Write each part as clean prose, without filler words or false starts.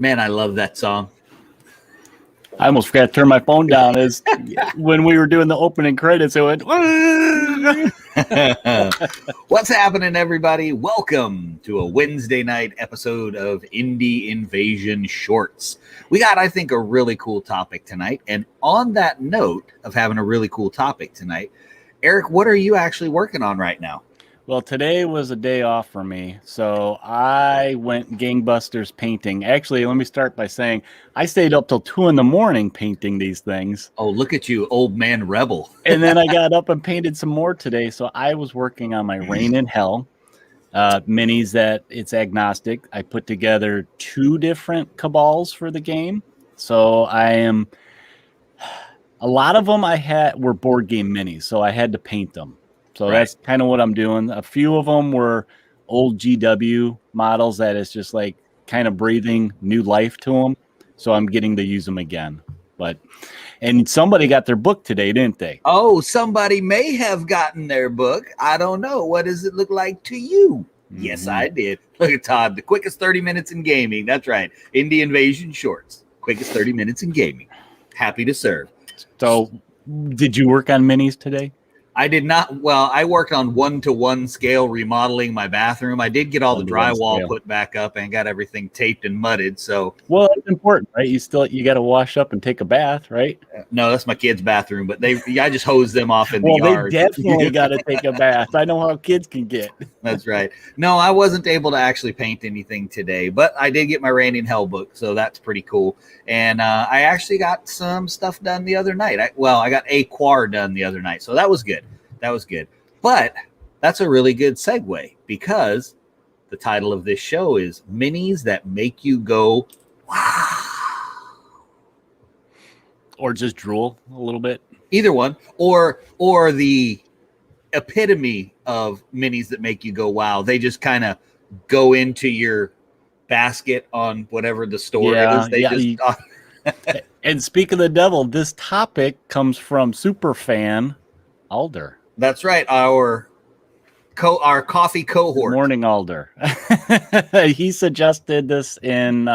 Man, I love that song. I almost forgot to turn my phone down as when we were doing the opening credits. It went. What's happening, everybody? Welcome to a Wednesday night episode of Indie Invasion Shorts. We got, I think, a really cool topic tonight. And on that note of having a really cool topic tonight, Eric, what are you actually working on right now? Well, today was a day off for me, so I went gangbusters painting. Actually, let me start by saying I stayed up till 2 a.m. painting these things. Oh, look at you, old man rebel. And then I got up and painted some more today, so I was working on my Rain in Hell minis that it's agnostic. I put together 2 different cabals for the game, so a lot of them were board game minis, so I had to paint them. So That's kind of what I'm doing. A few of them were old GW models that is just like kind of breathing new life to them. So I'm getting to use them again. And somebody got their book today, didn't they? Oh, somebody may have gotten their book. I don't know. What does it look like to you? Mm-hmm. Yes, I did. Look at Todd, the quickest 30 minutes in gaming. That's right. Indie Invasion Shorts. Quickest 30 minutes in gaming. Happy to serve. So did you work on minis today? I did not. Well, I worked on 1-to-1 scale remodeling my bathroom. I did get all the drywall put back up and got everything taped and mudded. So, well, it's important, right? You got to wash up and take a bath, right? No, that's my kids' bathroom, but I just hose them off in the yard. Well, they definitely got to take a bath. I know how kids can get. That's right. No, I wasn't able to actually paint anything today, but I did get my Rain in Hell book, so that's pretty cool. And I actually got some stuff done the other night. I got a quar done the other night, so that was good. That was good. But that's a really good segue because the title of this show is Minis That Make You Go, wow. Or just drool a little bit. Either one. Or the epitome of minis that make you go, wow. They just kind of go into your basket on whatever the store is. And speak of the devil, this topic comes from superfan Alder. That's right, our coffee cohort. Morning, Alder. He suggested this in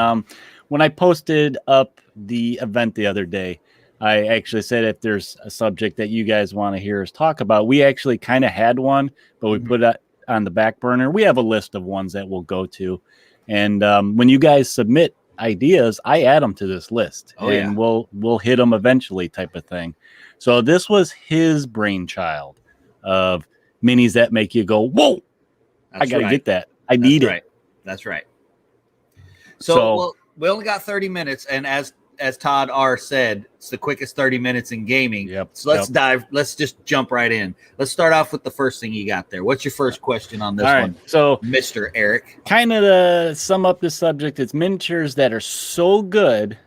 when I posted up the event the other day. I actually said if there's a subject that you guys want to hear us talk about, we actually kind of had one, but we put it on the back burner. We have a list of ones that we'll go to, and when you guys submit ideas, I add them to this list, we'll hit them eventually, type of thing. So this was his brainchild of minis that make you go, whoa! I gotta get that. I need it. That's right. So we only got 30 minutes, and as Todd R said, it's the quickest 30 minutes in gaming. Yep. So let's just jump right in. Let's start off with the first thing you got there. What's your first question on this one? So Mr. Eric. Kind of to sum up the subject, it's miniatures that are so good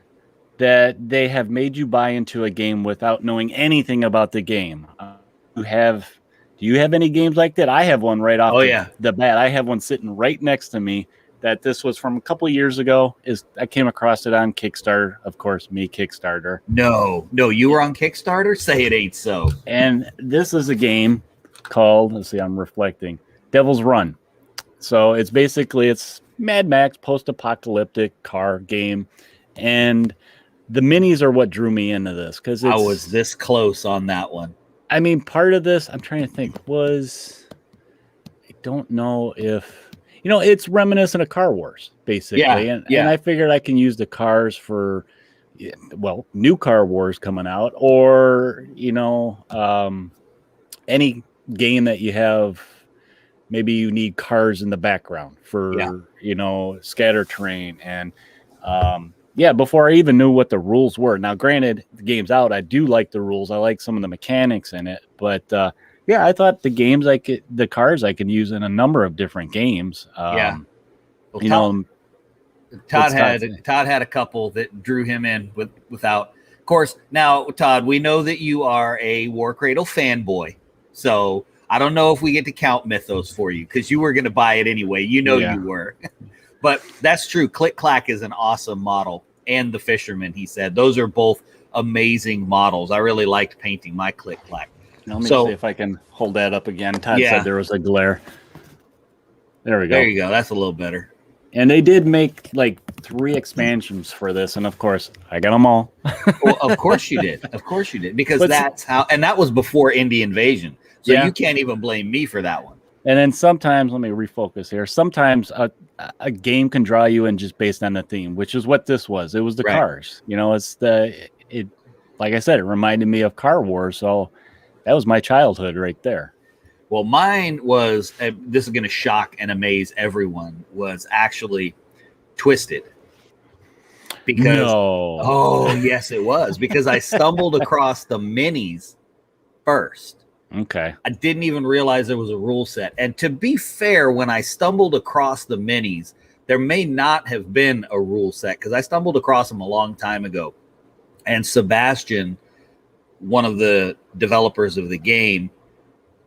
that they have made you buy into a game without knowing anything about the game. Do you have any games like that? I have one right off the bat. I have one sitting right next to me that this was from a couple of years ago. I came across it on Kickstarter. Of course, me, Kickstarter. No, you were on Kickstarter? Say it ain't so. And this is a game called, let's see, I'm reflecting, Devil's Run. So it's Mad Max post-apocalyptic car game. And the minis are what drew me into this. Because I was this close on that one. I mean, part of this, I'm trying to think, I don't know if, it's reminiscent of Car Wars, basically. And I figured I can use the cars for, new Car Wars coming out, or, any game that you have, maybe you need cars in the background for, scatter terrain. And, before I even knew what the rules were. Now, granted, the game's out. I do like the rules. I like some of the mechanics in it. But, I thought the cars I could use in a number of different games. Todd had a couple that drew him in without. Of course, now, Todd, we know that you are a War Cradle fanboy. So I don't know if we get to count Mythos for you because you were going to buy it anyway. You were. But that's true. Click Clack is an awesome model. And the Fisherman, he said. Those are both amazing models. I really liked painting my Click Clack. Let me see if I can hold that up again. Todd said there was a glare. There we go. There you go. That's a little better. And they did make like 3 expansions for this, and of course, I got them all. Well, of course you did. Of course you did, because But- that's how, and that was before Indie Invasion. So Yeah. you can't even blame me for that one. And then sometimes, let me refocus here. Sometimes a game can draw you in just based on the theme, which is what this was. It was the Right. cars. You know, it. Like I said, it reminded me of Car Wars. So that was my childhood right there. Well, mine was, this is going to shock and amaze everyone, was actually Twisted. Because, No. oh, yes, it was. Because I stumbled across the minis first. Okay. I didn't even realize there was a rule set. And to be fair, when I stumbled across the minis, there may not have been a rule set because I stumbled across them a long time ago. And Sebastian, one of the developers of the game,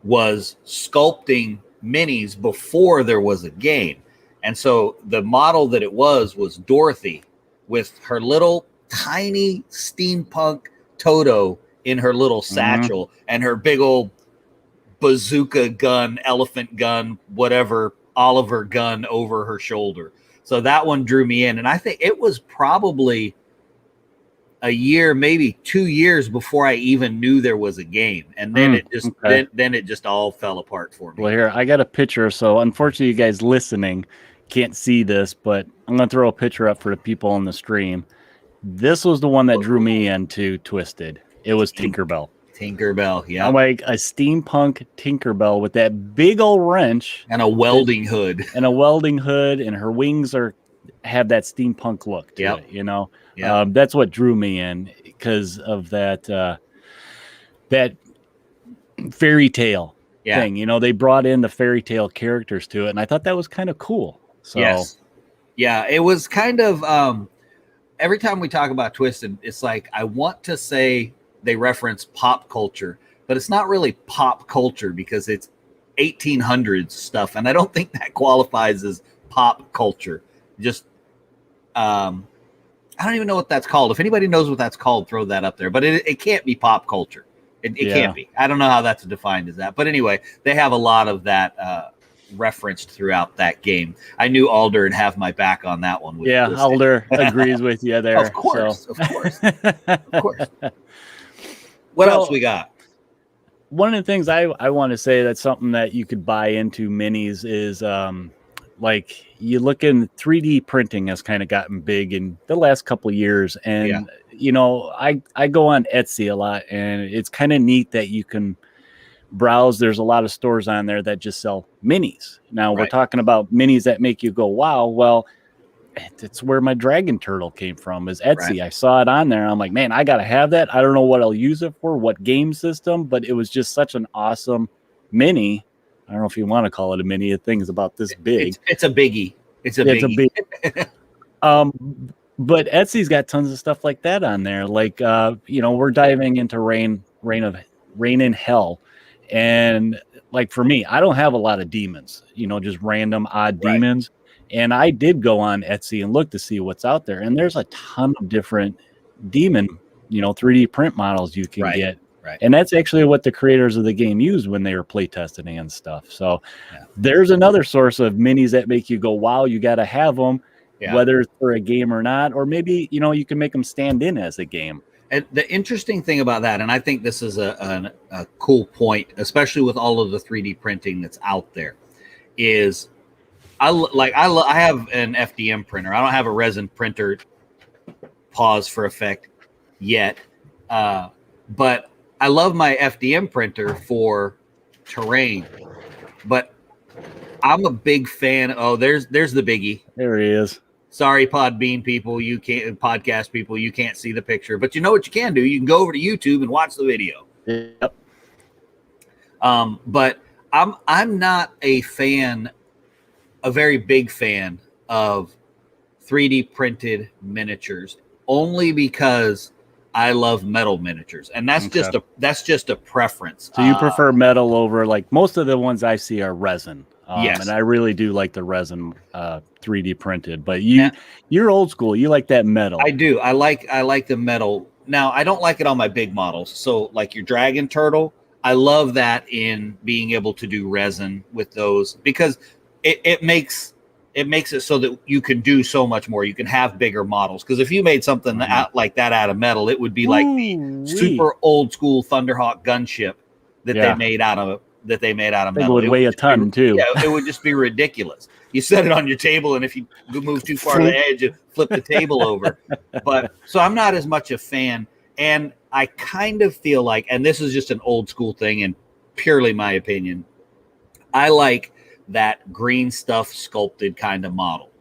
was sculpting minis before there was a game. And so the model that it was Dorothy with her little tiny steampunk Toto in her little satchel and her big old bazooka gun, elephant gun, whatever, Oliver gun over her shoulder. So that one drew me in. And I think it was probably a year, maybe 2 years before I even knew there was a game. And then it just then it just all fell apart for me. Well, here, I got a picture. So unfortunately, you guys listening can't see this, but I'm going to throw a picture up for the people on the stream. This was the one that drew me into Twisted. It was Tinkerbell. Tinkerbell, yeah. I'm like a steampunk Tinkerbell with that big old wrench. And a welding hood. And a welding hood, and her wings have that steampunk look to it, you know? Yeah. That's what drew me in because of that that fairy tale thing. You know, they brought in the fairy tale characters to it, and I thought that was kind of cool. So yes. Yeah, it was kind of every time we talk about Twisted, it's like I want to say they reference pop culture, but it's not really pop culture because it's 1800s stuff, and I don't think that qualifies as pop culture. Just I don't even know what that's called. If anybody knows what that's called, throw that up there. But it can't be pop culture. It can't be. I don't know how that's defined as that. But anyway, they have a lot of that referenced throughout that game. I knew Alder would have my back on that one. Yeah, Twisted. Alder agrees with you there. Of course, of course. What else we got? One of the things I want to say that's something that you could buy into minis is like you look in 3D printing has kind of gotten big in the last couple of years. And, you know, I go on Etsy a lot, and it's kind of neat that you can browse. There's a lot of stores on there that just sell minis. Now we're talking about minis that make you go, wow. Well, it's where my dragon turtle came from, is Etsy. I saw it on there. I'm like, man, I got to have that. I don't know what I'll use it for, what game system, but it was just such an awesome mini. I don't know if you want to call it a mini. The thing is about this big. It's a biggie. It's a biggie. But Etsy's got tons of stuff like that on there. Like, you know, we're diving into Rain in Hell. And like for me, I don't have a lot of demons, you know, just random odd demons. And I did go on Etsy and look to see what's out there. And there's a ton of different demon, you know, 3D print models you can get. And that's actually what the creators of the game used when they were playtesting and stuff. So there's another source of minis that make you go, wow, you got to have them, whether it's for a game or not. Or maybe, you know, you can make them stand in as a game. And the interesting thing about that, and I think this is a cool point, especially with all of the 3D printing that's out there, is I have an FDM printer. I don't have a resin printer, pause for effect, yet. But I love my FDM printer for terrain. But I'm a big fan. Oh, there's the biggie. There he is. Sorry, Podbean people, podcast people, you can't see the picture. But you know what you can do? You can go over to YouTube and watch the video. Yep. But I'm not a very big fan of 3D printed miniatures, only because I love metal miniatures, and that's just a preference. So you prefer metal over, like, most of the ones I see are resin. Yes, and I really do like the resin 3D printed. But you're old school. You like that metal. I do. I like the metal. Now I don't like it on my big models. So like your dragon turtle, I love that in being able to do resin with those, because it makes it makes it so that you can do so much more. You can have bigger models. Because if you made something like that out of metal, it would be like the super old school Thunderhawk gunship that they made out of metal. It would weigh a ton too. Yeah, it would just be ridiculous. You set it on your table, and if you move too far to the edge, you flip the table over. But so I'm not as much a fan, and I kind of feel like, and this is just an old school thing and purely my opinion, I like that green stuff sculpted kind of model.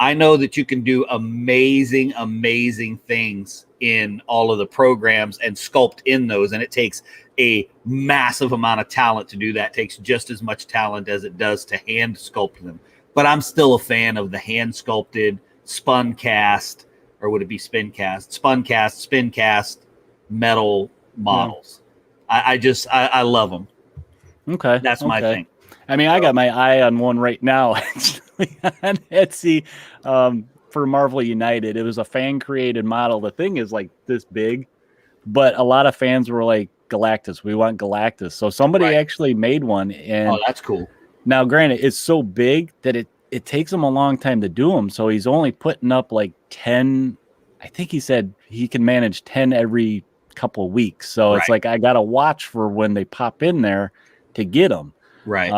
I know that you can do amazing, amazing things in all of the programs and sculpt in those, and it takes a massive amount of talent to do that. It takes just as much talent as it does to hand sculpt them. But I'm still a fan of the hand sculpted, spun cast, or would it be spin cast? Spun cast, spin cast metal models. I love them. Okay. That's my thing. I mean, I got my eye on one right now, actually, on Etsy for Marvel United. It was a fan-created model. The thing is like this big, but a lot of fans were like, Galactus, we want Galactus. So somebody actually made one. And that's cool. Now, granted, it's so big that it takes him a long time to do them. So he's only putting up like 10. I think he said he can manage 10 every couple of weeks. So it's like I got to watch for when they pop in there to get them. Right.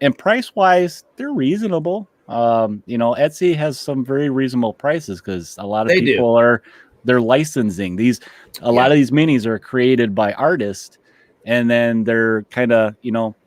And price wise, they're reasonable. Etsy has some very reasonable prices because a lot of people they're licensing these. A lot of these minis are created by artists, and then they're kind of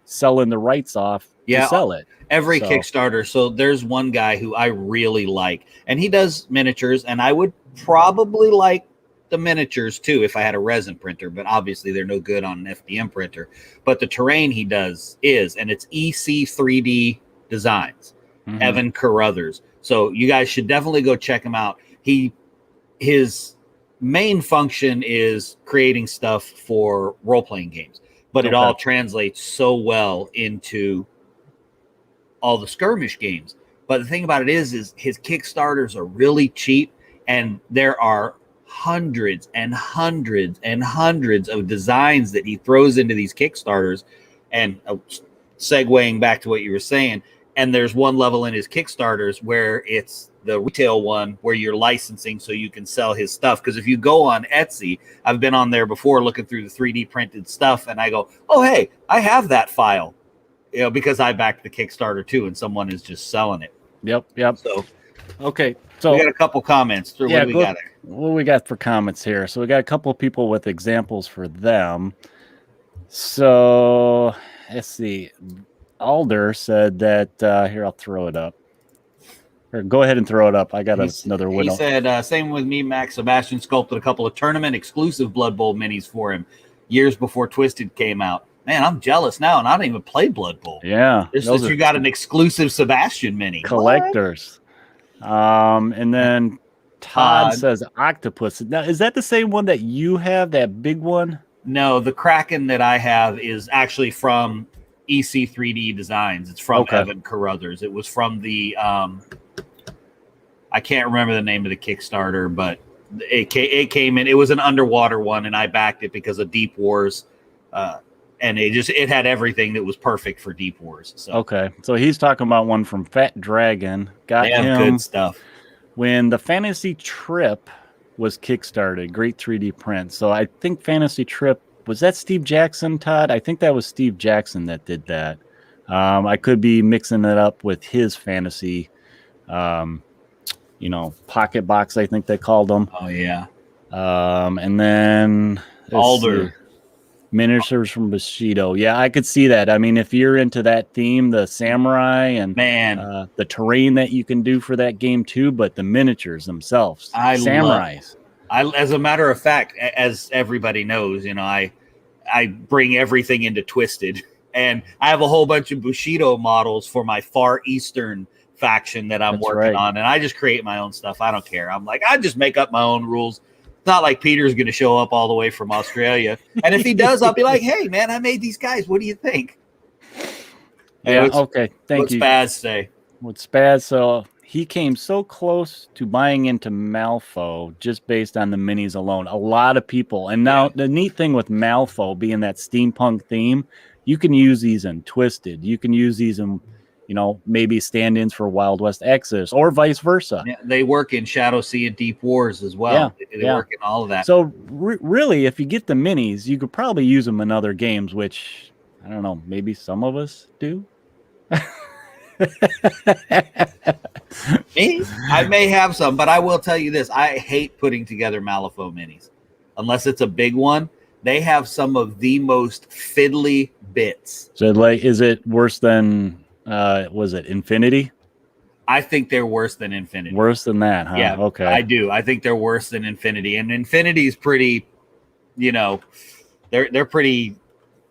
selling the rights off to sell it. Every Kickstarter. So there's one guy who I really like, and he does miniatures, and I would probably like the miniatures too if I had a resin printer, but obviously they're no good on an FDM printer. But the terrain he does and it's EC3D Designs, Evan Carruthers. So you guys should definitely go check him out. His main function is creating stuff for role-playing games, but it all translates so well into all the skirmish games. But the thing about it is his Kickstarters are really cheap, and there are hundreds and hundreds and hundreds of designs that he throws into these Kickstarters. And segueing back to what you were saying, and there's one level in his Kickstarters where it's the retail one where you're licensing so you can sell his stuff. Because if you go on Etsy, I've been on there before looking through the 3D printed stuff, and I go, oh, hey, I have that file, because I backed the Kickstarter too, and someone is just selling it. Yep. So, okay. So we got a couple comments. What do we got there? What do we got for comments here? So we got a couple of people with examples for them. So let's see. Alder said that, here, I'll throw it up. Or go ahead and throw it up. I got another window. He said, same with me, Max. Sebastian sculpted a couple of tournament exclusive Blood Bowl minis for him years before Twisted came out. Man, I'm jealous now, and I don't even play Blood Bowl. Yeah. You got an exclusive Sebastian mini. Collectors. And then Todd says Octopus. Now, is that the same one that you have, that big one? No, the Kraken that I have is actually from EC3D Designs. It's from Evan Carruthers. It was from the I can't remember the name of the Kickstarter, but it came in. It was an underwater one, and I backed it because of Deep Wars. And it had everything that was perfect for Deep Wars. So he's talking about one from Fat Dragon. Got him good stuff. When the Fantasy Trip was kickstarted, great 3D print. So I think Fantasy Trip, was that Steve Jackson, Todd? I think that was Steve Jackson that did that. I could be mixing it up with his Fantasy, pocket box, I think they called them. Oh, yeah. And then Alder. Miniatures from Bushido. Yeah, I could see that. I mean, if you're into that theme, the samurai and the terrain that you can do for that game too, but the miniatures themselves, samurais. As a matter of fact, as everybody knows, I bring everything into Twisted, and I have a whole bunch of Bushido models for my Far Eastern faction that I'm working on, and I just create my own stuff. I don't care. I'm like, I just make up my own rules. It's not like Peter's going to show up all the way from Australia. And if he does, I'll be like, hey, man, I made these guys. What do you think? Yeah, okay. Thank you. What's Spaz say? What's Spaz? So he came so close to buying into Malfo just based on the minis alone. A lot of people. And now the neat thing with Malfo being that steampunk theme, you can use these in Twisted. You can use these in maybe stand-ins for Wild West Exodus or vice versa. Yeah, they work in Shadow Sea and Deep Wars as well. They work in all of that. So really, if you get the minis, you could probably use them in other games, which I don't know, maybe some of us do. Me? I may have some, but I will tell you this. I hate putting together Malifaux minis. Unless it's a big one. They have some of the most fiddly bits. So is it worse than was it Infinity? I think they're worse than Infinity. Worse than that, huh? Yeah, okay. I do. I think they're worse than Infinity. And Infinity's pretty, they're pretty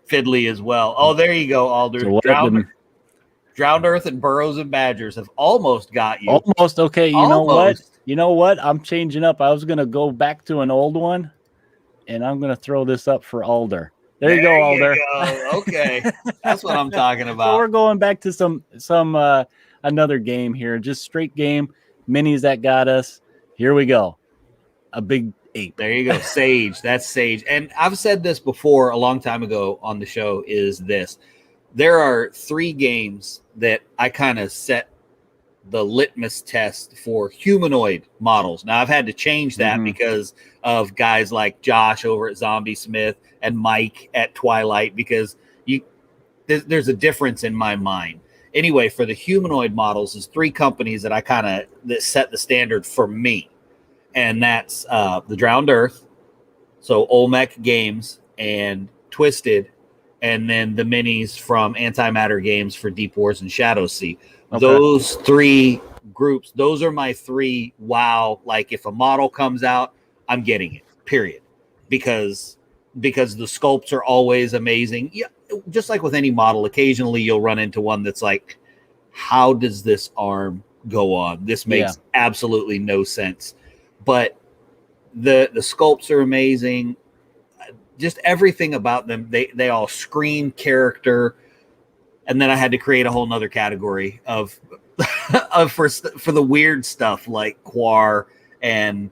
fiddly as well. Oh, there you go, Alder. So Drowned Earth and Burrows and Badgers have almost got you. Almost. Okay, you know what? I'm changing up. I was going to go back to an old one, and I'm going to throw this up for Alder. There you go, Alder. Okay. That's what I'm talking about. So we're going back to some another game here. Just straight game. Minis that got us. Here we go. A big ape. There you go. Sage. That's Sage. And I've said this before a long time ago on the show is this. There are 3 games that I kind of set the litmus test for humanoid models. Now, I've had to change that because of guys like Josh over at Zombie Smith and Mike at Twilight, because there's a difference in my mind. Anyway, for the humanoid models, there's 3 companies that I that set the standard for me. And that's the Drowned Earth, so Olmec Games and Twisted, and then the minis from Antimatter Games for Deep Wars and Shadow Sea. Okay. Those 3 groups, those are my 3 wow. Like if a model comes out, I'm getting it, period. Because the sculpts are always amazing. Yeah, just like with any model, occasionally you'll run into one that's like, how does this arm go on? This makes absolutely no sense. But the sculpts are amazing. Just everything about them, they all scream character. And then I had to create a whole nother category of for the weird stuff like Quar and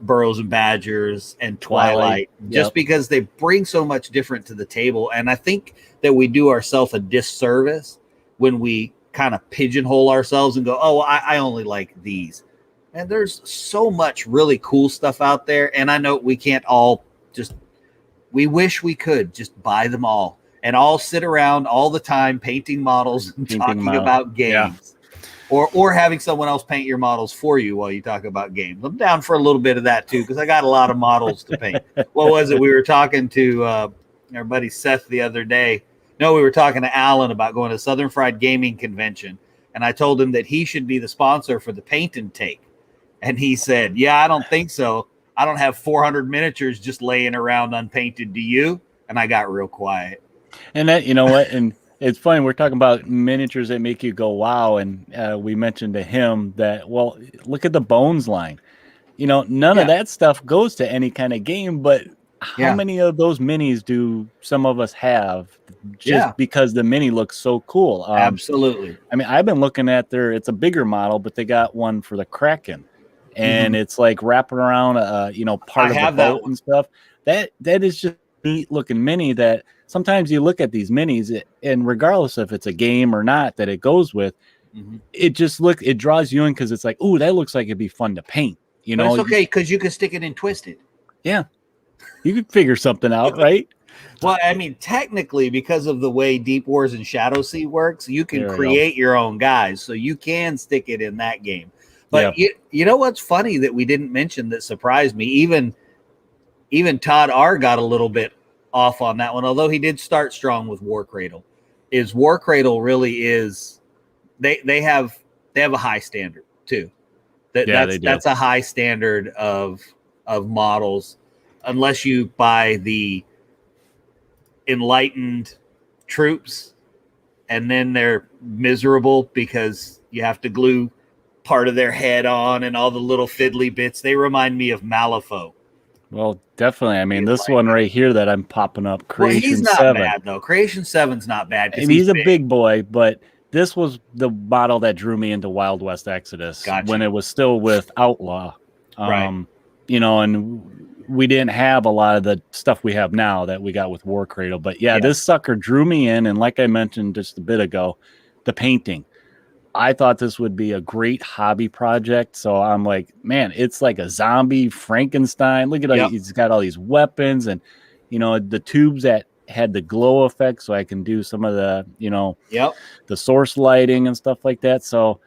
Burrows and Badgers and Twilight, just because they bring so much different to the table. And I think that we do ourselves a disservice when we kind of pigeonhole ourselves and go, oh, I only like these. And there's so much really cool stuff out there. And I know we can't all we wish we could just buy them all and all sit around all the time painting models and talking about games, or having someone else paint your models for you while you talk about games. I'm down for a little bit of that too, because I got a lot of models to paint. What was it? We were talking to our buddy Seth the other day. No, we were talking to Alan about going to Southern Fried Gaming Convention, and I told him that he should be the sponsor for the paint and take. And he said, yeah, I don't think so. I don't have 400 miniatures just laying around unpainted. Do you? And I got real quiet. And that, you know what? And it's funny. We're talking about miniatures that make you go, wow. And we mentioned to him that, well, look at the Bones line. None of that stuff goes to any kind of game, but how many of those minis do some of us have just because the mini looks so cool? Absolutely. I mean, I've been looking at it's a bigger model, but they got one for the Kraken. And it's like wrapping around, part of the boat and stuff. That is just neat looking mini that sometimes you look at these minis and regardless if it's a game or not that it goes with, it draws you in because it's like, ooh, that looks like it'd be fun to paint. But it's okay because you can stick it in Twisted. Yeah, you could figure something out, right? Well, I mean, technically, because of the way Deep Wars and Shadow Sea works, you can create your own guys, so you can stick it in that game. But you know what's funny that we didn't mention that surprised me? Even Todd R got a little bit off on that one, although he did start strong with War Cradle. War Cradle really is they have a high standard too. That's a high standard of models, unless you buy the enlightened troops, and then they're miserable because you have to glue part of their head on and all the little fiddly bits. They remind me of Malifaux. Well, definitely. I mean, this one right here that I'm popping up, Creation he's not 7. Bad though. Creation 7's not bad. I mean, he's a big boy, but this was the model that drew me into Wild West Exodus when it was still with Outlaw. Right. And we didn't have a lot of the stuff we have now that we got with War Cradle. But this sucker drew me in. And like I mentioned just a bit ago, the painting. I thought this would be a great hobby project. So I'm like, man, it's like a zombie Frankenstein. Look at all, he's got all these weapons and, you know, the tubes that had the glow effect. So I can do some of the, you know, the source lighting and stuff like that. So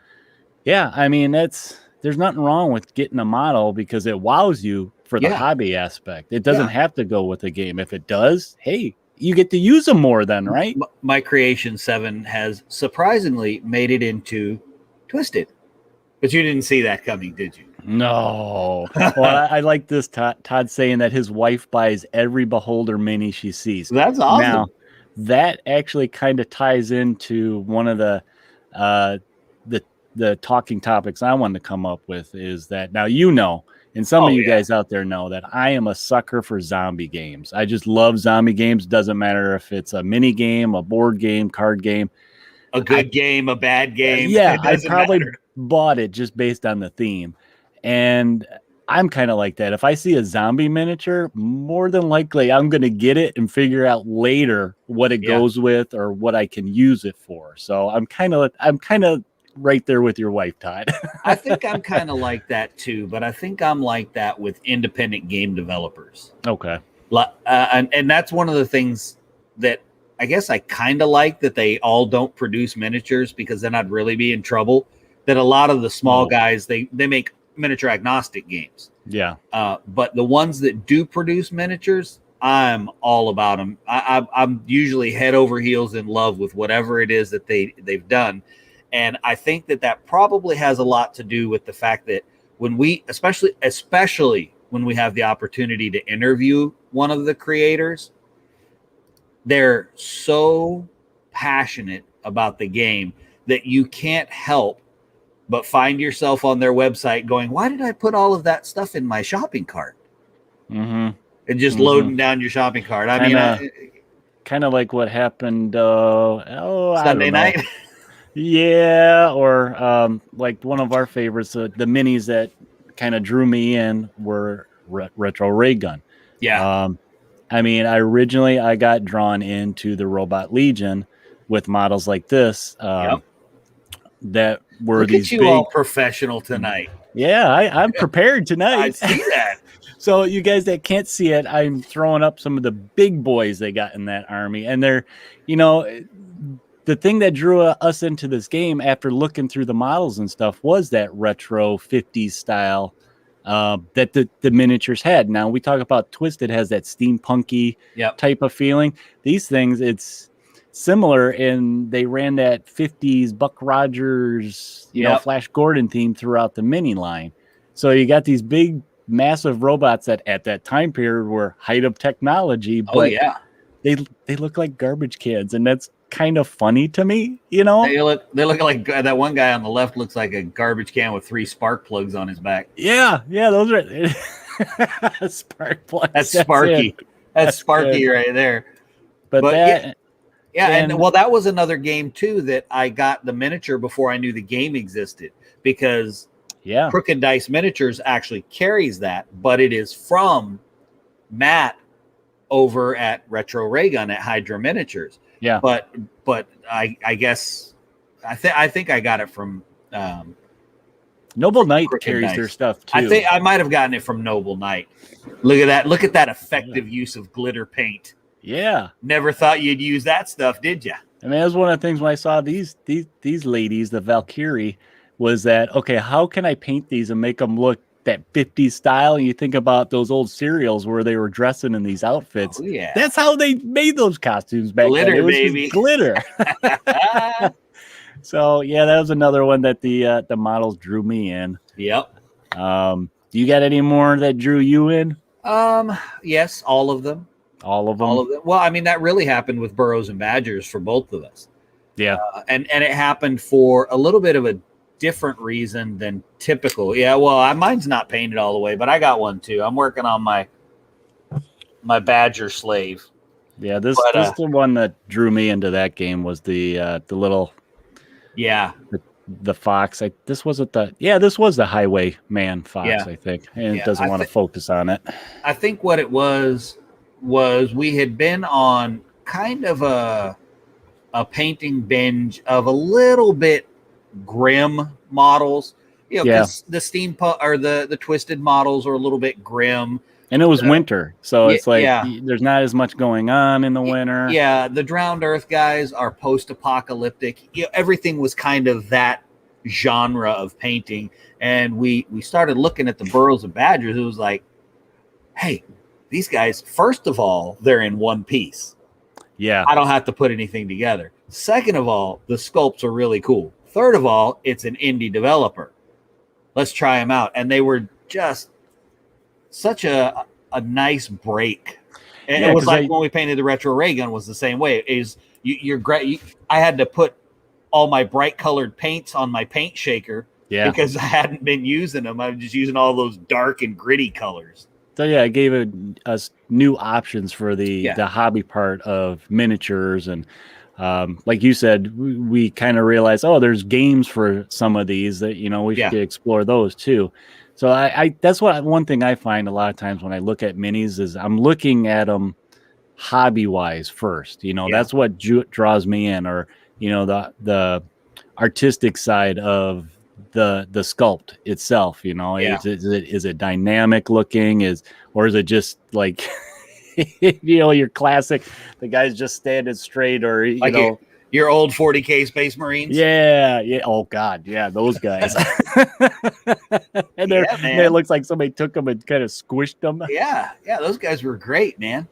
yeah, I mean, there's nothing wrong with getting a model because it wows you for the hobby aspect. It doesn't have to go with the game. If it does, hey, you get to use them more then, right? My Creation 7 has surprisingly made it into Twisted. But you didn't see that coming, did you? No. Well, I like this Todd saying that his wife buys every Beholder mini she sees. That's awesome. Now, that actually kind of ties into one of the talking topics I wanted to come up with is that now, you know, and some of you guys out there know that I am a sucker for zombie games. I just love zombie games. Doesn't matter if it's a mini game, a board game, card game. A good game, a bad game. Yeah, I probably bought it just based on the theme. And I'm kind of like that. If I see a zombie miniature, more than likely I'm going to get it and figure out later what it goes with or what I can use it for. So I'm kind of right there with your wife, Todd. I think I'm kind of like that too, but I think I'm like that with independent game developers. Okay. And that's one of the things that I guess I kind of like, that they all don't produce miniatures, because then I'd really be in trouble. That a lot of the small guys, they make miniature agnostic games. Yeah. But the ones that do produce miniatures, I'm all about them. I'm usually head over heels in love with whatever it is that they've done. And I think that probably has a lot to do with the fact that when we, especially when we have the opportunity to interview one of the creators, they're so passionate about the game that you can't help but find yourself on their website going, why did I put all of that stuff in my shopping cart? Mm-hmm. And just loading down your shopping cart. I mean, kind of like what happened Sunday night. Yeah, or like one of our favorites, the minis that kind of drew me in were Retro Ray Gun. Yeah. I mean, I got drawn into the Robot Legion with models like this. That were Look these at you big, all professional tonight. Yeah, I'm prepared tonight. I see that. So you guys that can't see it, I'm throwing up some of the big boys they got in that army, and they're, you know. The thing that drew us into this game after looking through the models and stuff was that retro 50s style that the miniatures had. Now, we talk about Twisted has that steampunky type of feeling. These things, it's similar, and they ran that 50s Buck Rogers, you know, Flash Gordon theme throughout the mini line. So you got these big, massive robots that at that time period were height of technology, but they look like garbage cans, and that's kind of funny to me, you know. They look like that one guy on the left looks like a garbage can with 3 spark plugs on his back. Yeah, those are spark plugs. That's Sparky. That's Sparky good. Right there. But that, and well, that was another game too that I got the miniature before I knew the game existed, because Crooked Dice Miniatures actually carries that, but it is from Matt over at Retro Ray Gun at Hydra Miniatures. Yeah, but I guess I think I got it from Noble Knight carries their stuff too. I think I might have gotten it from Noble Knight. Look at that! Look at that effective use of glitter paint. Yeah, never thought you'd use that stuff, did you? I mean, that was one of the things when I saw these ladies, the Valkyrie, was that okay? How can I paint these and make them look that 50s style? And you think about those old serials where they were dressing in these outfits. Oh, yeah. That's how they made those costumes back glitter, then. It was baby. Glitter. So yeah, that was another one that the models drew me in. Yep. Do you got any more that drew you in? Yes, all of them. All of them. Well, I mean, that really happened with Burros and Badgers for both of us. Yeah. And it happened for a little bit of a different reason than typical. Yeah, well, mine's not painted all the way, but I got one too. I'm working on my Badger slave. Yeah, this the one that drew me into that game was the little the fox. This was the Highwayman fox, I think. And it doesn't want to focus on it. I think what it was we had been on kind of a a painting binge of a little bit grim models. You know, because the steampunk or the twisted models are a little bit grim. And it was winter, so it's like yeah. there's not as much going on in the winter. Yeah, the Drowned Earth guys are post-apocalyptic. You know, everything was kind of that genre of painting. And we started looking at the Burrows of Badgers. It was like, hey, these guys, first of all, they're in one piece. Yeah. I don't have to put anything together. Second of all, the sculpts are really cool. Third of all, it's an indie developer. Let's try them out. And they were just such a nice break. And it was like when we painted the retro ray gun was the same way. You're great. I had to put all my bright colored paints on my paint shaker because I hadn't been using them. I was just using all those dark and gritty colors. So yeah, it gave us new options for the hobby part of miniatures. And like you said, we kind of realized, there's games for some of these that, we should explore those too. So I that's one thing I find a lot of times when I look at minis is I'm looking at them hobby wise first. That's what draws me in, or the artistic side of the sculpt itself. Is it dynamic looking? Or is it just like your classic? The guy's just standing straight, or your old 40K Space Marines. Yeah. Oh God, yeah, those guys. And it looks like somebody took them and kind of squished them. Yeah, those guys were great, man.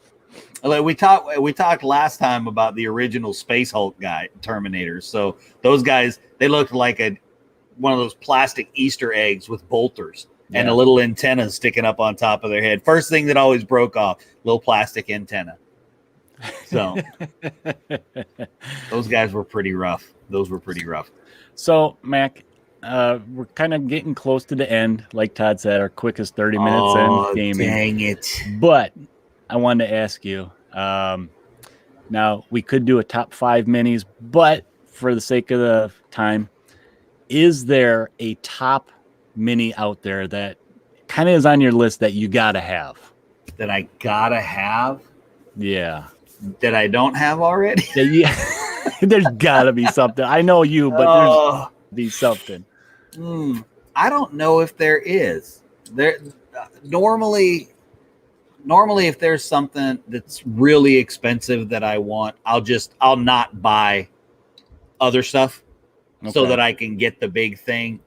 Like we talked last time about the original Space Hulk guy, Terminators. So those guys, they looked like one of those plastic Easter eggs with bolters and a little antenna sticking up on top of their head. First thing that always broke off, little plastic antenna. So those guys were pretty rough. So Mac, we're kind of getting close to the end. Like Todd said, our quickest 30 minutes in gaming. Dang it. But I wanted to ask you, now we could do a top 5 minis, but for the sake of the time, is there a top mini out there that kind of is on your list that you got to have? That I got to have? Yeah. That I don't have already? There's got to be something. I know you, but there's be something. I don't know if there is. Normally if there's something that's really expensive that I want, I'll not buy other stuff so that I can get the big thing.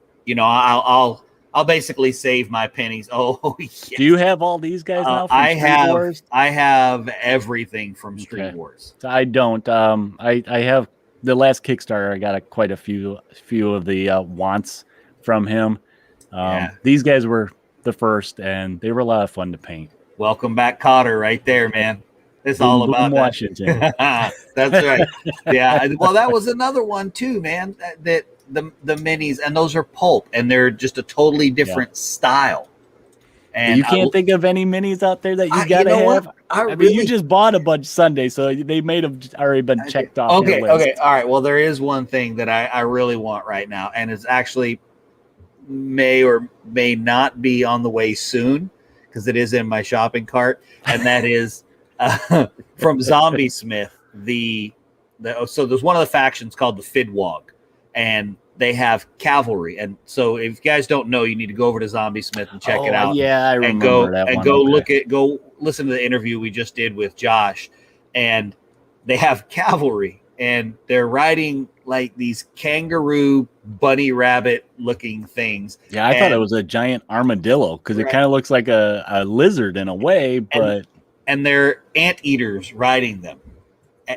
I'll basically save my pennies. Oh, yes. Do you have all these guys now from Street Wars? I have everything from Street Wars. I don't. I have the last Kickstarter. I got quite a few of the wants from him. These guys were the first, and they were a lot of fun to paint. Welcome back, Cotter, right there, man. It's all about Washington. That's right. Yeah. Well, that was another one too, man. That the minis, and those are pulp, and they're just a totally different style. And you can't think of any minis out there that you gotta have. I mean, you just bought a bunch Sunday, so they may have already been checked off. Okay, all right. Well, there is one thing that I really want right now, and it's actually may or may not be on the way soon because it is in my shopping cart, and that is from Zombie Smith. So there's one of the factions called the Fidwog, and they have cavalry. And so if you guys don't know, you need to go over to Zombie Smith and check it out. Yeah, I remember that one. Go listen to the interview we just did with Josh. And they have cavalry, and they're riding like these kangaroo bunny rabbit looking things. Yeah, I thought it was a giant armadillo because it kind of looks like a lizard in a way, but and they're anteaters riding them.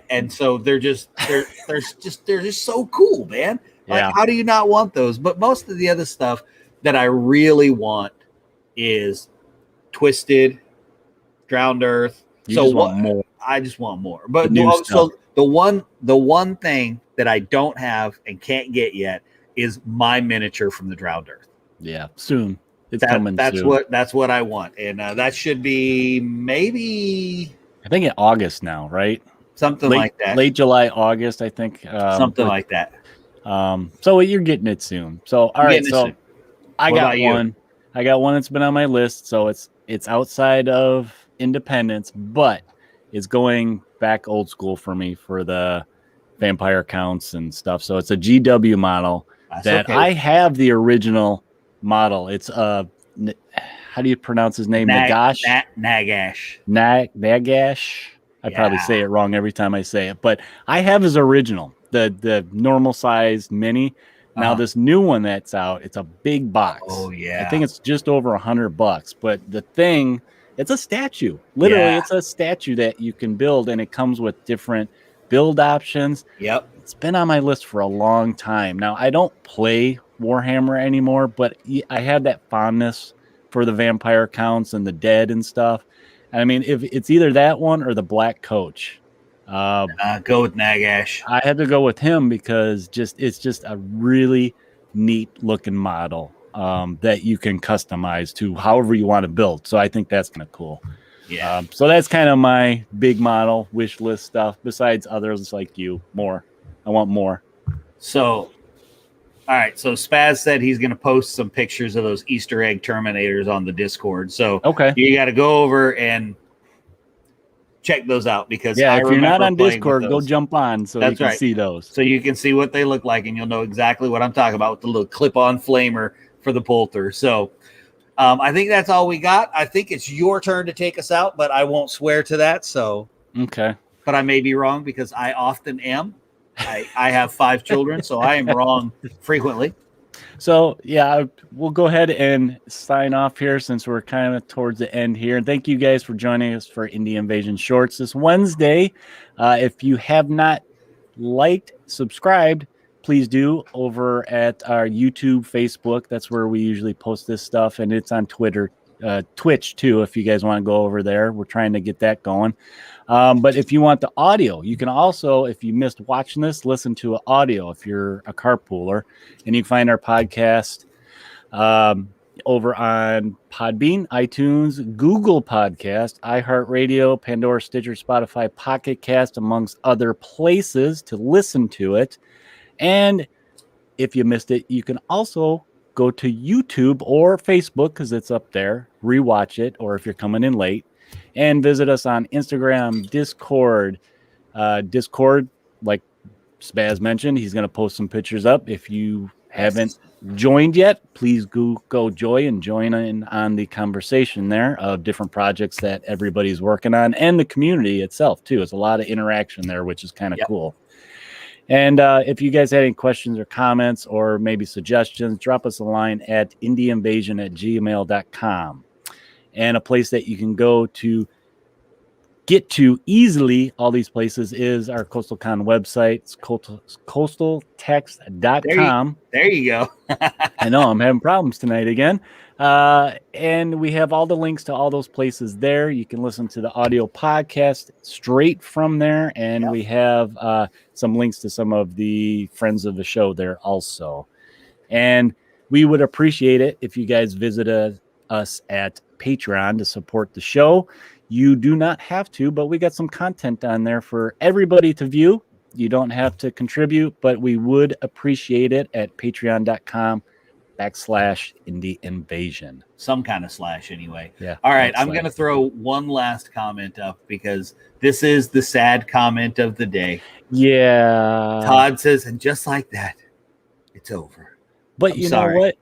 And so they're just so cool, man. Like, how do you not want those? But most of the other stuff that I really want is Twisted, Drowned Earth. I just want more. But so the one thing that I don't have and can't get yet is my miniature from the Drowned Earth. Yeah, soon. It's coming. That's what I want, and that should be maybe I think in August now, right? Something like that. Late July, August, I think. Something like that. So you're getting it soon. So all right, so I got one. I got one that's been on my list. So it's outside of Independence, but it's going back old school for me for the vampire counts and stuff. So it's a GW model that okay. I have the original model. It's how do you pronounce his name? Nagash? Nagash. Nagash. I probably say it wrong every time I say it, but I have his original, the normal size mini. Now this new one that's out, it's a big box. Oh yeah. I think it's just over $100, but the thing, it's a statue. Literally, it's a statue that you can build, and it comes with different build options. Yep. It's been on my list for a long time. Now, I don't play Warhammer anymore, but I had that fondness for the vampire counts and the dead and stuff. And I mean, if it's either that one or the Black Coach. Go with Nagash. I had to go with him because it's just a really neat looking model that you can customize to however you want to build. So I think that's kind of cool. Yeah. So that's kind of my big model wish list stuff. Besides others like you, more. I want more. So, all right. So Spaz said he's going to post some pictures of those Easter egg Terminators on the Discord. So you got to go over and check those out because if you're not on Discord, go jump on so you can see those. So you can see what they look like, and you'll know exactly what I'm talking about with the little clip-on flamer for the bolter. So I think that's all we got. I think it's your turn to take us out, but I won't swear to that. So okay, but I may be wrong because I often am. I have 5 children, so I am wrong frequently. So, yeah, we'll go ahead and sign off here since we're kind of towards the end here. And thank you guys for joining us for Indie Invasion Shorts this Wednesday. If you have not liked, subscribed, please do over at our YouTube, Facebook. That's where we usually post this stuff. And it's on Twitter, Twitch, too, if you guys want to go over there. We're trying to get that going. But if you want the audio, you can also, if you missed watching this, listen to audio if you're a carpooler. And you can find our podcast over on Podbean, iTunes, Google Podcast, iHeartRadio, Pandora, Stitcher, Spotify, Pocket Cast, amongst other places to listen to it. And if you missed it, you can also go to YouTube or Facebook because it's up there, rewatch it, or if you're coming in late, and visit us on Instagram, Discord. Discord, like Spaz mentioned, he's going to post some pictures up. If you haven't joined yet, please go join and join in on the conversation there of different projects that everybody's working on and the community itself, too. It's a lot of interaction there, which is kind of cool. And if you guys had any questions or comments or maybe suggestions, drop us a line at indieinvasion@gmail.com. And a place that you can go to get to easily all these places is our CoastalCon website. It's coastaltext.com. There you go. I know I'm having problems tonight again. And we have all the links to all those places there. You can listen to the audio podcast straight from there. And we have some links to some of the friends of the show there also. And we would appreciate it if you guys visited us at Patreon to support the show. You do not have to, but we got some content on there for everybody to view. You don't have to contribute, but we would appreciate it at patreon.com/Indie Invasion. Some kind of slash anyway. Yeah. All right. I'm going to throw one last comment up because this is the sad comment of the day. Yeah. Todd says, and just like that, it's over. But you know what?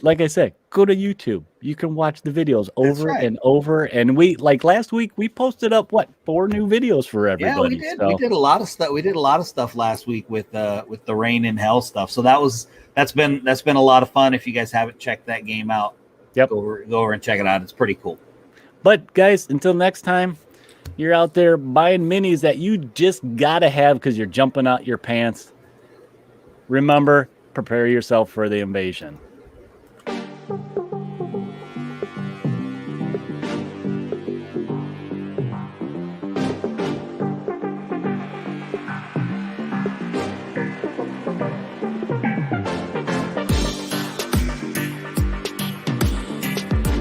Like I said, go to YouTube. You can watch the videos over and over. And we, like last week, we posted up 4 new videos for everybody. Yeah, we did. So. We did a lot of stuff. We did a lot of stuff last week with the Rain in Hell stuff. So that's been a lot of fun. If you guys haven't checked that game out, go over and check it out. It's pretty cool. But guys, until next time, you're out there buying minis that you just gotta have because you're jumping out your pants. Remember, prepare yourself for the invasion.